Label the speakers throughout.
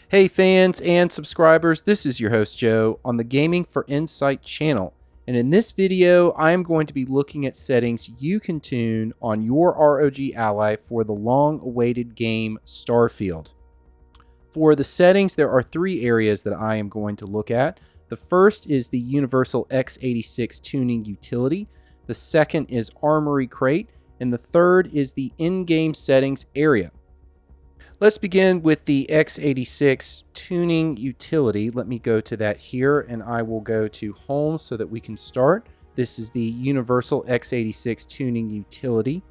Speaker 1: Hey fans and subscribers, this is your host Joe on the Gaming for Insight channel. And in this video, I am going to be looking at settings you can tune on your ROG Ally for the long-awaited game Starfield. For the settings, there are three areas that I am going to look at. The first is the Universal x86 tuning utility. The second is Armory crate. And the third is the in-game settings area. Let's begin with the x86 tuning utility. Let me go to that here and I will go to home so that we can start. This is the Universal x86 tuning utility,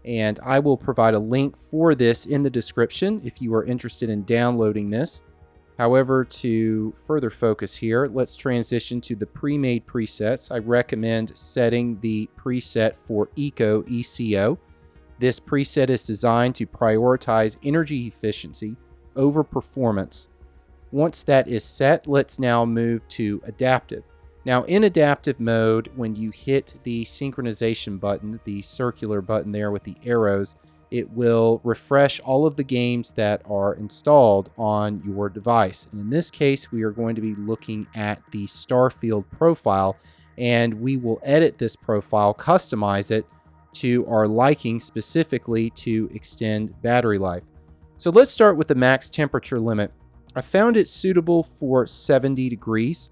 Speaker 1: and I will provide a link for this in the description if you are interested in downloading this. However, to further focus here, let's transition to the pre-made presets. I recommend setting the preset for ECO. This preset is designed to prioritize energy efficiency over performance. Once that is set, let's now move to adaptive. Now in adaptive mode, when you hit the synchronization button, the circular button there with the arrows, it will refresh all of the games that are installed on your device. And in this case, we are going to be looking at the Starfield profile, and we will edit this profile, customize it to our liking, specifically to extend battery life. So let's start with the max temperature limit. I found it suitable for 70 degrees.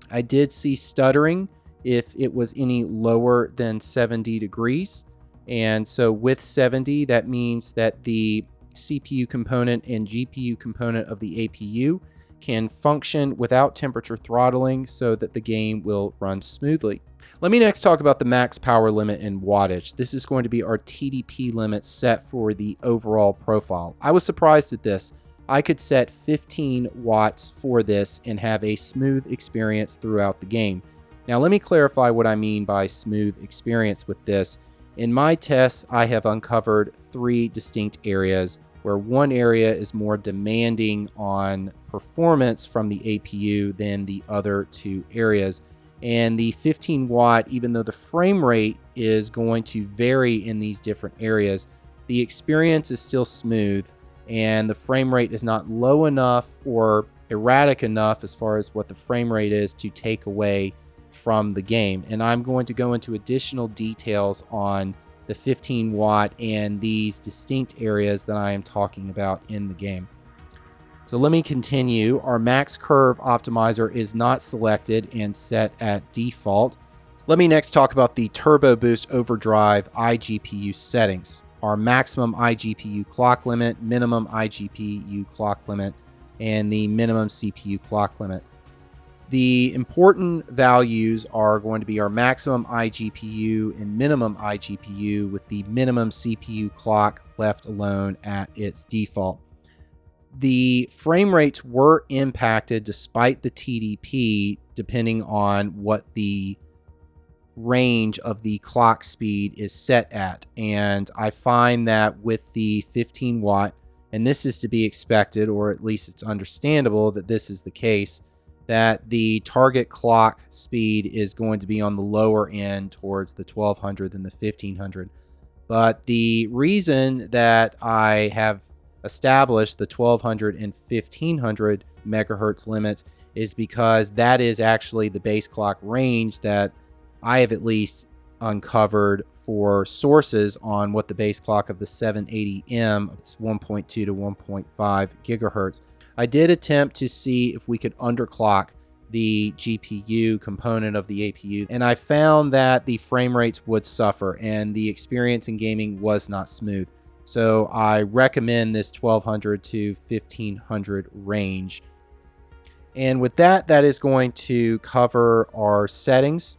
Speaker 1: I did see stuttering if it was any lower than 70 degrees. And so with 70, that means that the CPU component and GPU component of the APU can function without temperature throttling so that the game will run smoothly. Let me next talk about the max power limit in wattage. This is going to be our TDP limit set for the overall profile. I was surprised at this. I could set 15 watts for this and have a smooth experience throughout the game. Now let me clarify what I mean by smooth experience with this. In my tests, I have uncovered three distinct areas where one area is more demanding on performance from the APU than the other two areas. And the 15 watt, even though the frame rate is going to vary in these different areas, the experience is still smooth and the frame rate is not low enough or erratic enough as far as what the frame rate is to take away from the game. And I'm going to go into additional details on the 15 watt and these distinct areas that I am talking about in the game. So let me continue. Our max curve optimizer is not selected and set at default. Let me next talk about the Turbo Boost Overdrive iGPU settings. Our maximum iGPU clock limit, minimum iGPU clock limit, and the minimum CPU clock limit. The important values are going to be our maximum iGPU and minimum iGPU, with the minimum CPU clock left alone at its default. The frame rates were impacted despite the TDP, depending on what the range of the clock speed is set at. And I find that with the 15 watt, and this is to be expected, or at least it's understandable that this is the case, that the target clock speed is going to be on the lower end towards the 1200 than the 1500. But the reason that I have established the 1200 and 1500 megahertz limits is because that is actually the base clock range that I have at least uncovered for sources on what the base clock of the 780M, it's 1.2 to 1.5 gigahertz. I did attempt to see if we could underclock the GPU component of the APU, and I found that the frame rates would suffer and the experience in gaming was not smooth. So I recommend this 1200 to 1500 range. And with that, that is going to cover our settings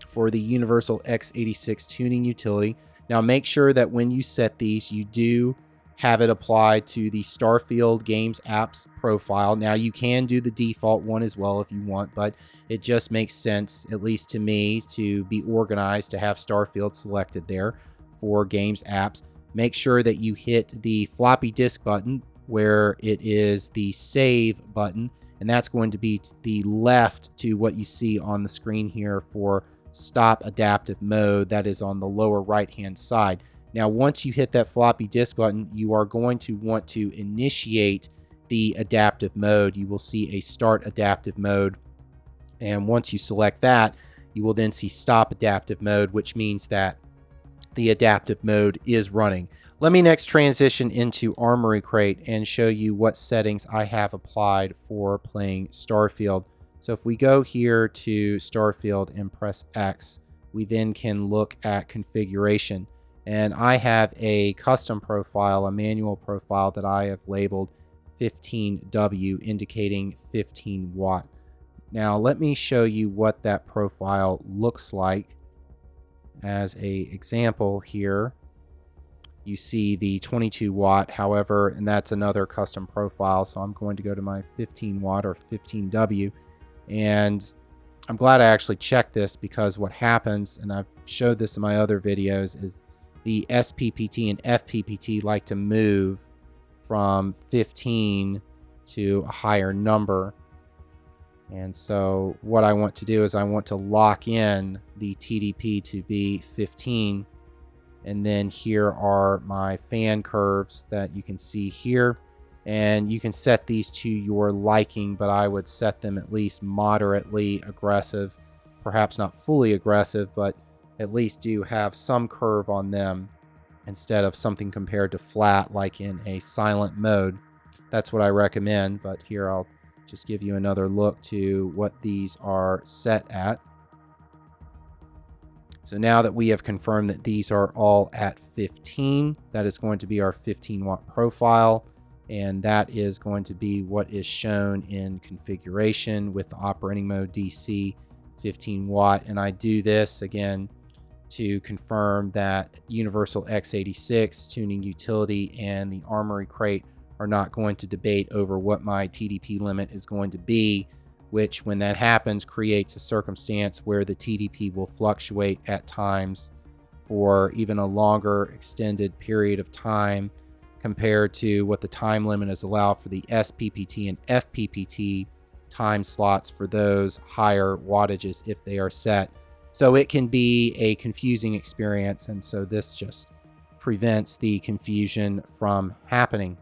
Speaker 1: for the Universal x86 tuning utility. Now make sure that when you set these, you do have it applied to the Starfield Games apps profile. Now you can do the default one as well if you want, but it just makes sense, at least to me, to be organized to have Starfield selected there for Games apps. Make sure that you hit the floppy disk button where it is the save button, and that's going to be to the left to what you see on the screen here for stop adaptive mode. That is on the lower right hand side. Now once you hit that floppy disk button, you are going to want to initiate the adaptive mode, you will see a start adaptive mode. And once you select that, you will then see stop adaptive mode, which means that the adaptive mode is running. Let me next transition into Armory Crate and show you what settings I have applied for playing Starfield. So if we go here to Starfield and press X, we then can look at configuration. And I have a custom profile, a manual profile that I have labeled 15W, indicating 15 watt. Now let me show you what that profile looks like. As a example here, you see the 22 watt, however, and that's another custom profile. So I'm going to go to my 15 watt or 15W. And I'm glad I actually checked this, because what happens, and I've showed this in my other videos, is the SPPT and FPPT like to move from 15 to a higher number. And so what I want to do is I want to lock in the TDP to be 15. And then here are my fan curves that you can see here. And you can set these to your liking, but I would set them at least moderately aggressive. Perhaps not fully aggressive, but at least do have some curve on them instead of something compared to flat like in a silent mode. That's what I recommend, but here I'll just give you another look to what these are set at. So now that we have confirmed that these are all at 15, that is going to be our 15 watt profile. And that is going to be what is shown in configuration with the operating mode DC 15 watt. And I do this again to confirm that Universal x86, Tuning Utility, and the Armory Crate are not going to debate over what my TDP limit is going to be, which, when that happens, creates a circumstance where the TDP will fluctuate at times for even a longer extended period of time compared to what the time limit is allowed for the SPPT and FPPT time slots for those higher wattages if they are set. So it can be a confusing experience, and so this just prevents the confusion from happening.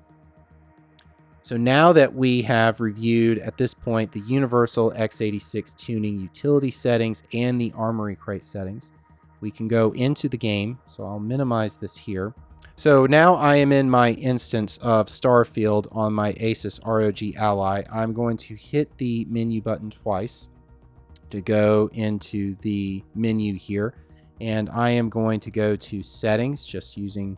Speaker 1: So now that we have reviewed at this point the Universal x86 tuning utility settings and the Armory Crate settings, we can go into the game. So I'll minimize this here. So now I am in my instance of Starfield on my ASUS ROG Ally. I'm going to hit the menu button twice to go into the menu here. And I am going to go to settings, just using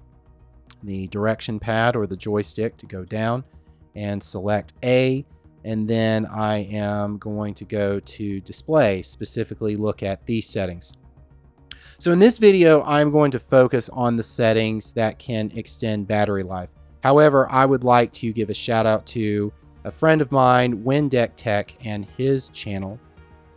Speaker 1: the direction pad or the joystick to go down and select A. And then I am going to go to display, specifically look at these settings. So in this video, I'm going to focus on the settings that can extend battery life. However, I would like to give a shout out to a friend of mine, Windeck Tech, and his channel.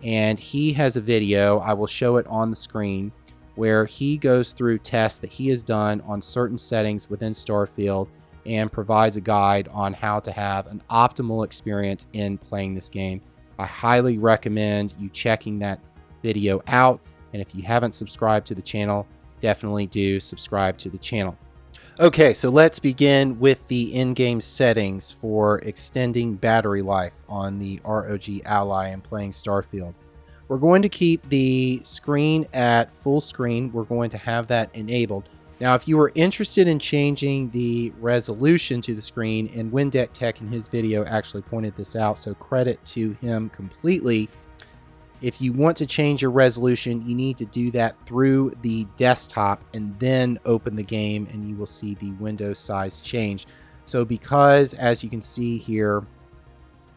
Speaker 1: And he has a video, I will show it on the screen, where he goes through tests that he has done on certain settings within Starfield and provides a guide on how to have an optimal experience in playing this game. I highly recommend you checking that video out. And if you haven't subscribed to the channel, definitely do subscribe to the channel. Okay, so let's begin with the in-game settings for extending battery life on the ROG Ally and playing Starfield. We're going to keep the screen at full screen. We're going to have that enabled. Now, if you are interested in changing the resolution to the screen, and Windeck Tech in his video actually pointed this out, so credit to him completely. If you want to change your resolution, you need to do that through the desktop and then open the game, and you will see the window size change. So because, as you can see here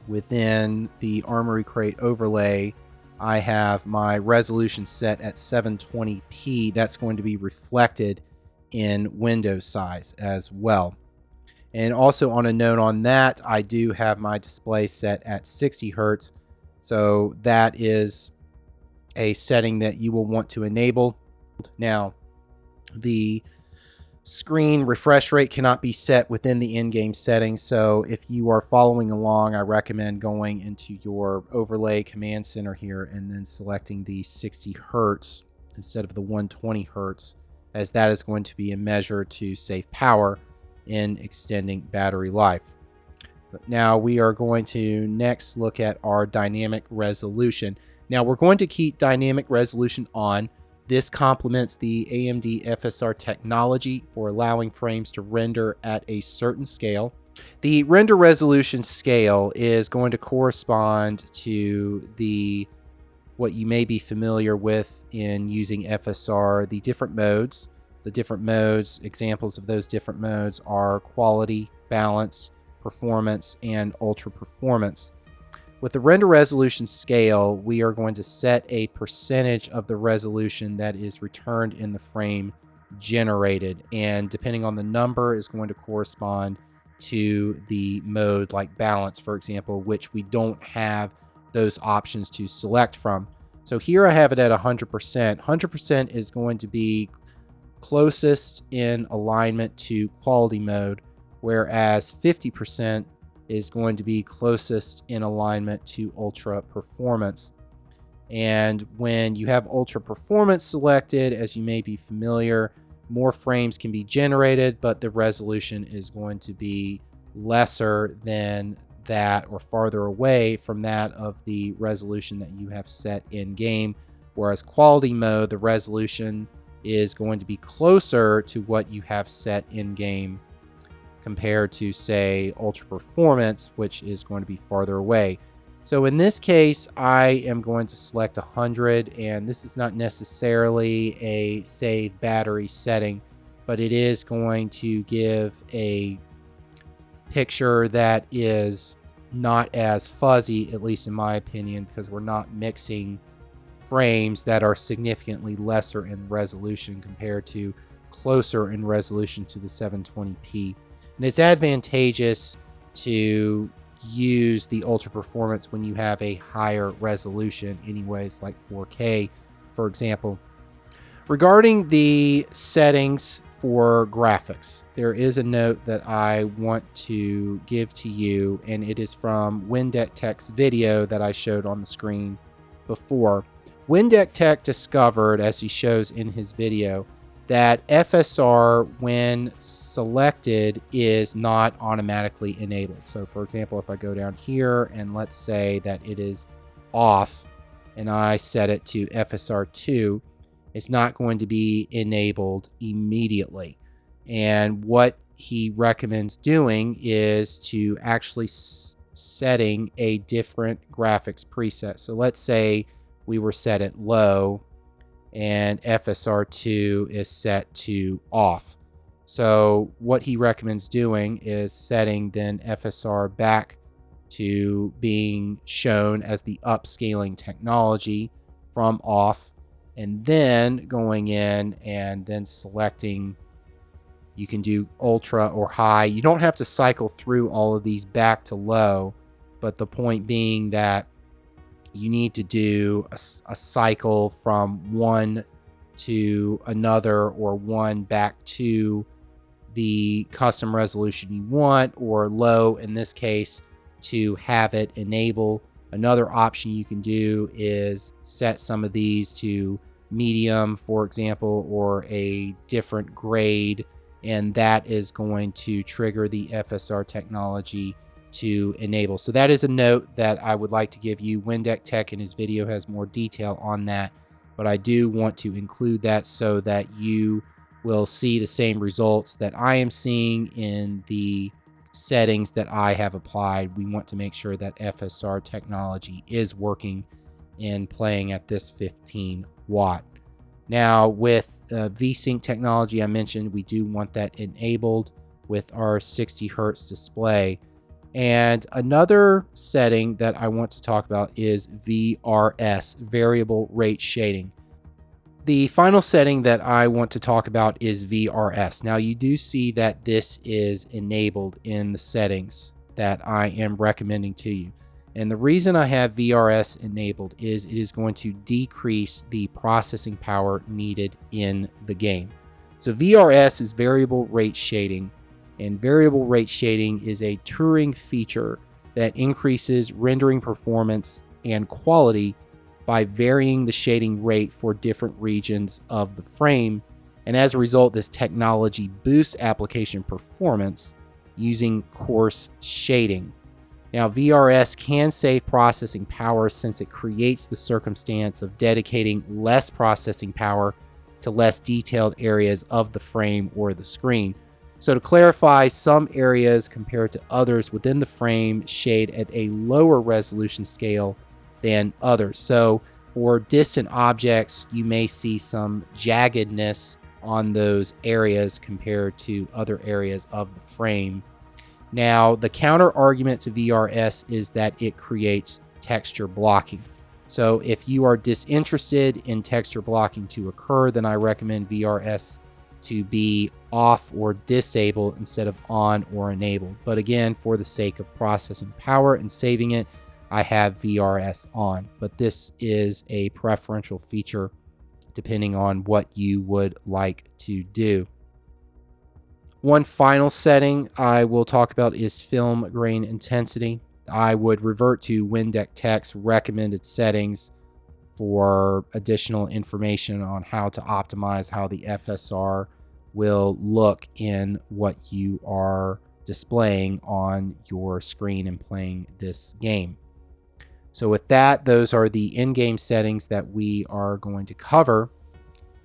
Speaker 1: within the Armory Crate overlay, I have my resolution set at 720p. That's going to be reflected in window size as well. And also, on a note on that, I do have my display set at 60 Hertz. So that is a setting that you will want to enable. Now, the screen refresh rate cannot be set within the in-game settings. So if you are following along, I recommend going into your overlay command center here and then selecting the 60 Hertz instead of the 120 Hertz, as that is going to be a measure to save power in extending battery life. But now we are going to next look at our dynamic resolution. Now we're going to keep dynamic resolution on. This complements the AMD FSR technology for allowing frames to render at a certain scale. The render resolution scale is going to correspond to what you may be familiar with in using FSR, the different modes. The different modes, examples of those different modes are quality, balance, performance, and ultra performance. With the render resolution scale, we are going to set a percentage of the resolution that is returned in the frame generated, and depending on the number is going to correspond to the mode like balance, for example, which we don't have those options to select from. So here I have it at 100%. 100% is going to be closest in alignment to quality mode, whereas 50% is going to be closest in alignment to ultra performance. And when you have ultra performance selected, as you may be familiar, more frames can be generated, but the resolution is going to be lesser than that, or farther away from that of the resolution that you have set in game. Whereas quality mode, the resolution is going to be closer to what you have set in game compared to, say, ultra performance, which is going to be farther away. So in this case, I am going to select 100, and this is not necessarily a save battery setting, but it is going to give a picture that is not as fuzzy, at least in my opinion, because we're not mixing frames that are significantly lesser in resolution compared to closer in resolution to the 720p. And it's advantageous to use the ultra performance when you have a higher resolution anyways, like 4K, for example. Regarding the settings for graphics, there is a note that I want to give to you, and it is from Windeck Tech's video that I showed on the screen before. Windeck Tech discovered, as he shows in his video, that FSR, when selected, is not automatically enabled. So for example, if I go down here and let's say that it is off and I set it to FSR 2, it's not going to be enabled immediately. And what he recommends doing is to actually setting a different graphics preset. So let's say we were set at low and FSR2 is set to off. So what he recommends doing is setting then FSR back to being shown as the upscaling technology from off, and then going in and then selecting, you can do ultra or high. You don't have to cycle through all of these back to low, but the point being that you need to do a cycle from one to another, or one back to the custom resolution you want, or low in this case, to have it enable. Another option you can do is set some of these to medium, for example, or a different grade, and that is going to trigger the FSR technology to enable. So that is a note that I would like to give you. Windeck Tech in his video has more detail on that, but I do want to include that so that you will see the same results that I am seeing in the settings that I have applied. We want to make sure that FSR technology is working and playing at this 15 watt. Now with VSync technology I mentioned, we do want that enabled with our 60 hertz display. And another setting that I want to talk about is VRS, variable rate shading. The final setting that I want to talk about is VRS. Now you do see that this is enabled in the settings that I am recommending to you. And the reason I have VRS enabled is it is going to decrease the processing power needed in the game. So VRS is variable rate shading. And variable rate shading is a Turing feature that increases rendering performance and quality by varying the shading rate for different regions of the frame. And as a result, this technology boosts application performance using coarse shading. Now, VRS can save processing power since it creates the circumstance of dedicating less processing power to less detailed areas of the frame or the screen. So to clarify, some areas compared to others within the frame shade at a lower resolution scale than others. So for distant objects, you may see some jaggedness on those areas compared to other areas of the frame. Now, the counter argument to VRS is that it creates texture blocking. So if you are disinterested in texture blocking to occur, then I recommend VRS to be off or disabled instead of on or enabled. But again, for the sake of processing power and saving it, I have VRS on. But this is a preferential feature depending on what you would like to do. One final setting I will talk about is film grain intensity. I would revert to Windeck Tech's recommended settings for additional information on how to optimize how the FSR will look in what you are displaying on your screen and playing this game. So with that, those are the in-game settings that we are going to cover.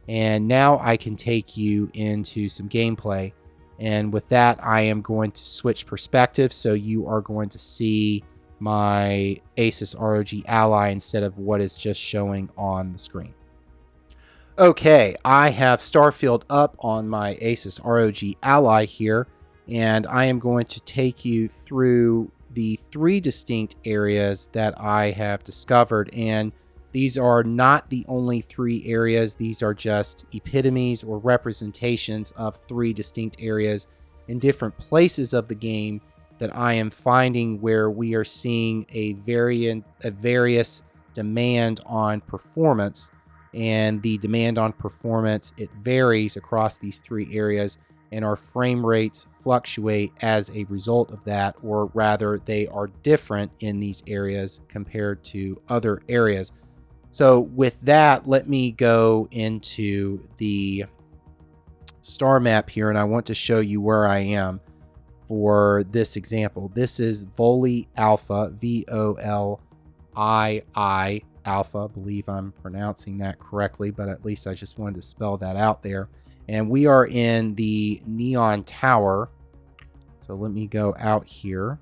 Speaker 1: And now I can take you into some gameplay. And with that, I am going to switch perspectives. So you are going to see my ASUS ROG Ally instead of what is just showing on the screen. Okay, I have Starfield up on my ASUS ROG Ally here, and I am going to take you through the 3 distinct areas that I have discovered. And these are not the only 3 areas. These are just epitomes or representations of 3 distinct areas in different places of the game that I am finding where we are seeing a various demand on performance. And the demand on performance, it varies across these 3 areas, and our frame rates fluctuate as a result of that, or rather they are different in these areas compared to other areas. So with that, let me go into the star map here, and I want to show you where I am for this example. This is Voli Alpha, VOLII Alpha. I believe I'm pronouncing that correctly, but at least I just wanted to spell that out there. And we are in the Neon Tower. So let me go out here.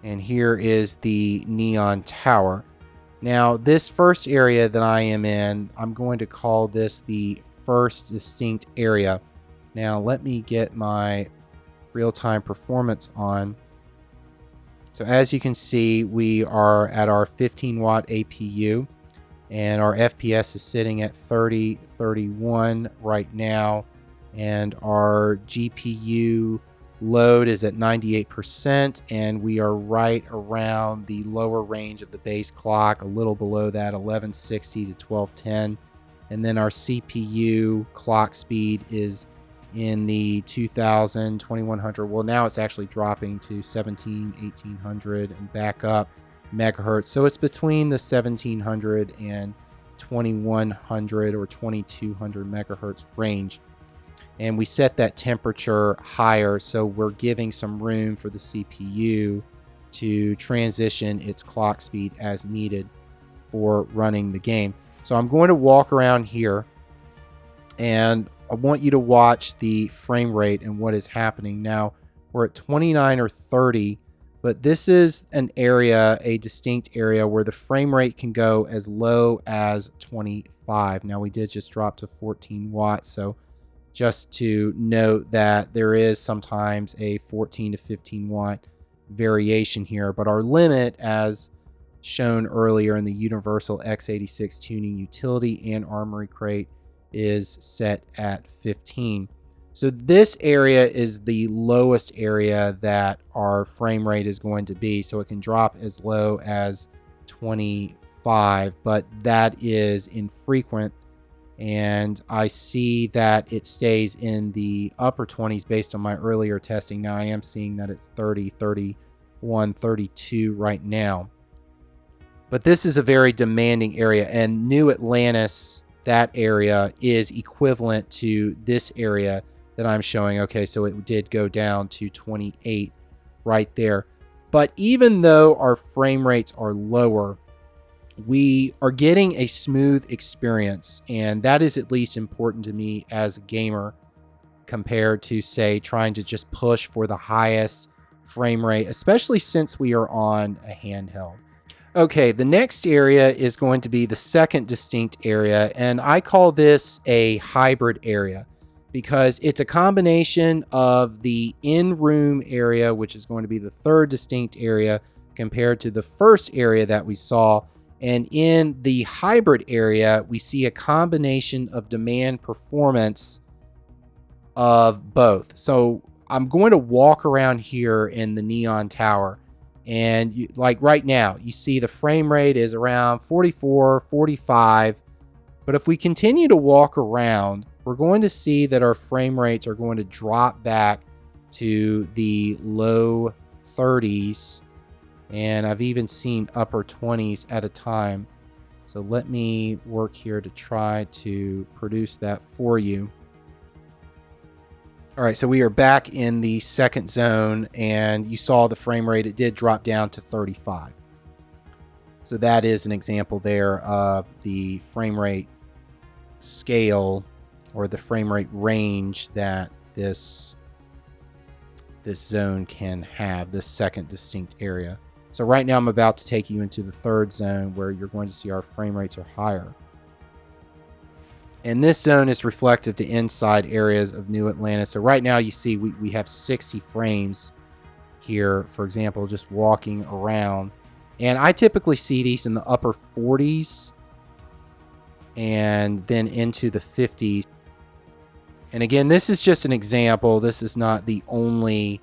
Speaker 1: And here is the Neon Tower. Now, this first area that I am in, I'm going to call this the first distinct area. Now, let me get my real-time performance on. So as you can see, we are at our 15-watt APU, and our FPS is sitting at 3031 right now, and our GPU load is at 98%, and we are right around the lower range of the base clock, a little below that, 1160 to 1210. And then our CPU clock speed is in the 2000, 2100. Well, now it's actually dropping to 1800 and back up megahertz. So it's between the 1700 and 2100 or 2200 megahertz range. And we set that temperature higher, so we're giving some room for the CPU to transition its clock speed as needed for running the game. So I'm going to walk around here, and I want you to watch the frame rate and what is happening. Now, we're at 29 or 30, but this is an area, a distinct area, where the frame rate can go as low as 25. Now, we did just drop to 14 watts, so just to note that there is sometimes a 14 to 15 watt variation here, but our limit, as shown earlier in the Universal x86 tuning utility and Armory crate, is set at 15. So this area is the lowest area that our frame rate is going to be, so it can drop as low as 25, but that is infrequent. And I see that it stays in the upper 20s based on my earlier testing. Now I am seeing that it's 30, 31, 32 right now. But this is a very demanding area, and New Atlantis, that area, is equivalent to this area that I'm showing. Okay, so it did go down to 28 right there. But even though our frame rates are lower, we are getting a smooth experience, and that is at least important to me as a gamer compared to, say, trying to just push for the highest frame rate, especially since we are on a handheld. Okay, the next area is going to be the second distinct area, and I call this a hybrid area because it's a combination of the in-room area, which is going to be the third distinct area compared to the first area that we saw. And in the hybrid area, we see a combination of demand performance of both. So I'm going to walk around here in the Neon Tower. And like right now, you see the frame rate is around 44, 45. But if we continue to walk around, we're going to see that our frame rates are going to drop back to the low 30s. And I've even seen upper 20s at a time. So let me work here to try to produce that for you. All right, so we are back in the second zone, and you saw the frame rate. It did drop down to 35. So that is an example there of the frame rate scale or the frame rate range that this zone can have, this second distinct area. So right now I'm about to take you into the third zone where you're going to see our frame rates are higher. And this zone is reflective to inside areas of New Atlantis. So right now you see we have 60 frames here, for example, just walking around. And I typically see these in the upper 40s and then into the 50s. And again, this is just an example. This is not the only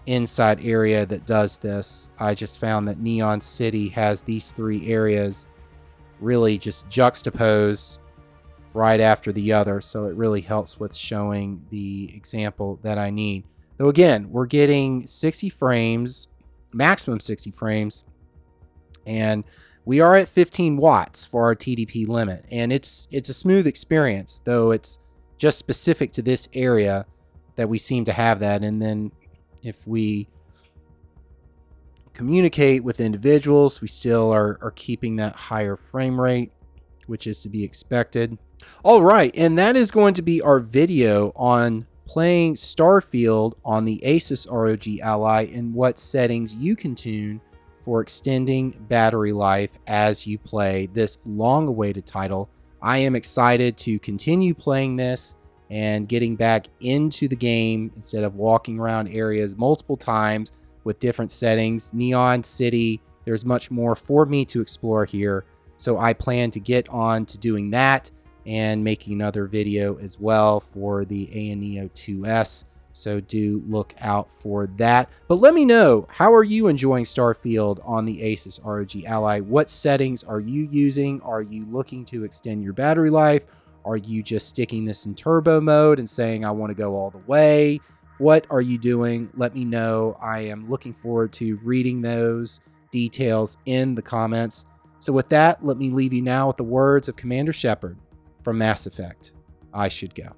Speaker 1: inside area that does this. I just found that Neon City has these three areas really just juxtaposed right after the other, so it really helps with showing the example that I need. Though again, we're getting 60 frames, maximum 60 frames, and we are at 15 watts for our TDP limit, and it's a smooth experience, though it's just specific to this area that we seem to have that. And then if we communicate with individuals, we still are keeping that higher frame rate, which is to be expected. All right, and that is going to be our video on playing Starfield on the ASUS ROG Ally and what settings you can tune for extending battery life as you play this long-awaited title. I am excited to continue playing this and getting back into the game instead of walking around areas multiple times with different settings. Neon City, there's much more for me to explore here, so I plan to get on to doing that and making another video as well for the ANEO 2S. So do look out for that. But let me know, how are you enjoying Starfield on the ASUS ROG Ally? What settings are you using? Are you looking to extend your battery life? Are you just sticking this in turbo mode and saying, I want to go all the way? What are you doing? Let me know. I am looking forward to reading those details in the comments. So with that, let me leave you now with the words of Commander Shepard from Mass Effect. I should go.